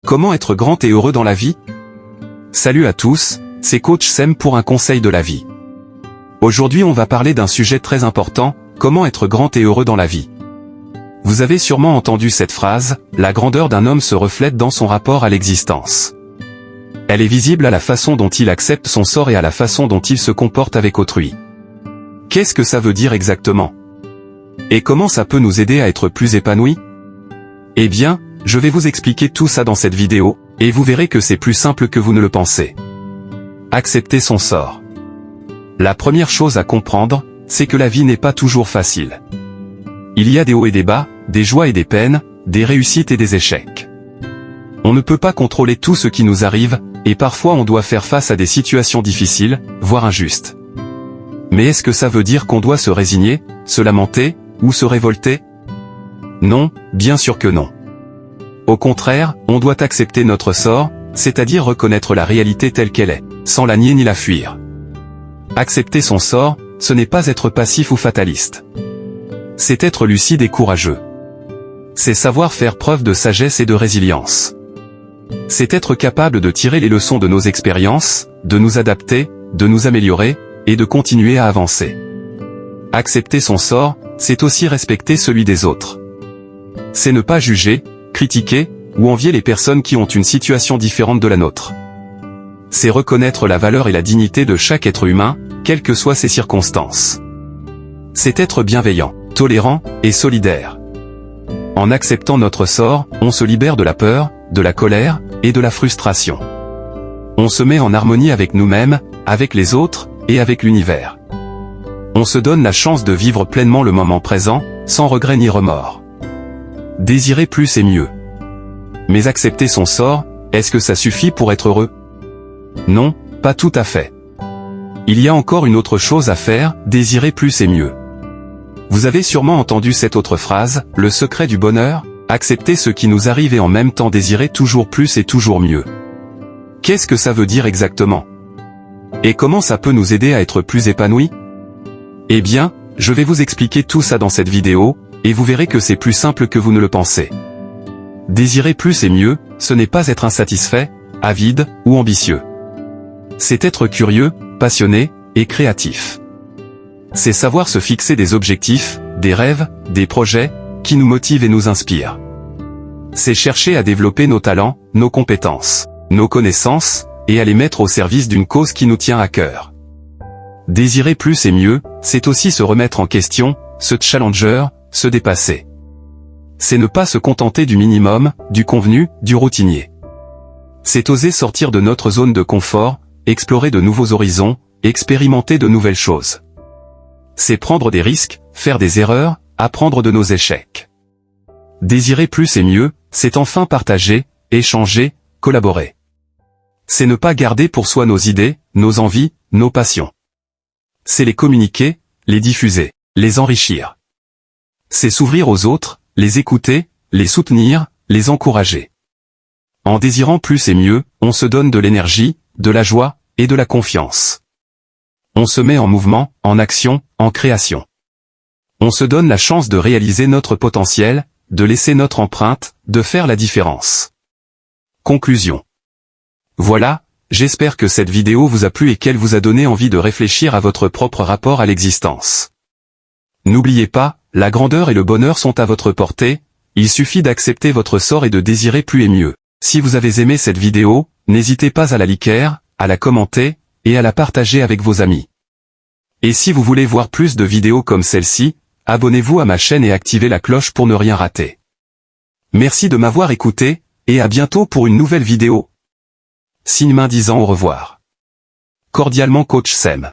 Comment être grand et heureux dans la vie? Salut à tous, c'est Coach Sem pour un conseil de la vie. Aujourd'hui on va parler d'un sujet très important, comment être grand et heureux dans la vie. Vous avez sûrement entendu cette phrase, la grandeur d'un homme se reflète dans son rapport à l'existence. Elle est visible à la façon dont il accepte son sort et à la façon dont il se comporte avec autrui. Qu'est-ce que ça veut dire exactement? Et comment ça peut nous aider à être plus épanouis? Eh bien, je vais vous expliquer tout ça dans cette vidéo, et vous verrez que c'est plus simple que vous ne le pensez. Accepter son sort. La première chose à comprendre, c'est que la vie n'est pas toujours facile. Il y a des hauts et des bas, des joies et des peines, des réussites et des échecs. On ne peut pas contrôler tout ce qui nous arrive, et parfois on doit faire face à des situations difficiles, voire injustes. Mais est-ce que ça veut dire qu'on doit se résigner, se lamenter, ou se révolter? Non, bien sûr que non. Au contraire, on doit accepter notre sort, c'est-à-dire reconnaître la réalité telle qu'elle est, sans la nier ni la fuir. Accepter son sort, ce n'est pas être passif ou fataliste. C'est être lucide et courageux. C'est savoir faire preuve de sagesse et de résilience. C'est être capable de tirer les leçons de nos expériences, de nous adapter, de nous améliorer, et de continuer à avancer. Accepter son sort, c'est aussi respecter celui des autres. C'est ne pas juger, critiquer, ou envier les personnes qui ont une situation différente de la nôtre. C'est reconnaître la valeur et la dignité de chaque être humain, quelles que soient ses circonstances. C'est être bienveillant, tolérant, et solidaire. En acceptant notre sort, on se libère de la peur, de la colère, et de la frustration. On se met en harmonie avec nous-mêmes, avec les autres, et avec l'univers. On se donne la chance de vivre pleinement le moment présent, sans regret ni remords. Désirer plus et mieux. Mais accepter son sort, est-ce que ça suffit pour être heureux? Non, pas tout à fait. Il y a encore une autre chose à faire, désirer plus et mieux. Vous avez sûrement entendu cette autre phrase, le secret du bonheur, accepter ce qui nous arrive et en même temps désirer toujours plus et toujours mieux. Qu'est-ce que ça veut dire exactement? Et comment ça peut nous aider à être plus épanouis? Eh bien, je vais vous expliquer tout ça dans cette vidéo, et vous verrez que c'est plus simple que vous ne le pensez. Désirer plus et mieux, ce n'est pas être insatisfait, avide, ou ambitieux. C'est être curieux, passionné, et créatif. C'est savoir se fixer des objectifs, des rêves, des projets, qui nous motivent et nous inspirent. C'est chercher à développer nos talents, nos compétences, nos connaissances, et à les mettre au service d'une cause qui nous tient à cœur. Désirer plus et mieux, c'est aussi se remettre en question, se challenger, se dépasser. C'est ne pas se contenter du minimum, du convenu, du routinier. C'est oser sortir de notre zone de confort, explorer de nouveaux horizons, expérimenter de nouvelles choses. C'est prendre des risques, faire des erreurs, apprendre de nos échecs. Désirer plus et mieux, c'est enfin partager, échanger, collaborer. C'est ne pas garder pour soi nos idées, nos envies, nos passions. C'est les communiquer, les diffuser, les enrichir. C'est s'ouvrir aux autres, les écouter, les soutenir, les encourager. En désirant plus et mieux, on se donne de l'énergie, de la joie, et de la confiance. On se met en mouvement, en action, en création. On se donne la chance de réaliser notre potentiel, de laisser notre empreinte, de faire la différence. Conclusion. Voilà, j'espère que cette vidéo vous a plu et qu'elle vous a donné envie de réfléchir à votre propre rapport à l'existence. N'oubliez pas, la grandeur et le bonheur sont à votre portée, il suffit d'accepter votre sort et de désirer plus et mieux. Si vous avez aimé cette vidéo, n'hésitez pas à la liker, à la commenter, et à la partager avec vos amis. Et si vous voulez voir plus de vidéos comme celle-ci, abonnez-vous à ma chaîne et activez la cloche pour ne rien rater. Merci de m'avoir écouté, et à bientôt pour une nouvelle vidéo. Signe main disant au revoir. Cordialement Coach Sem.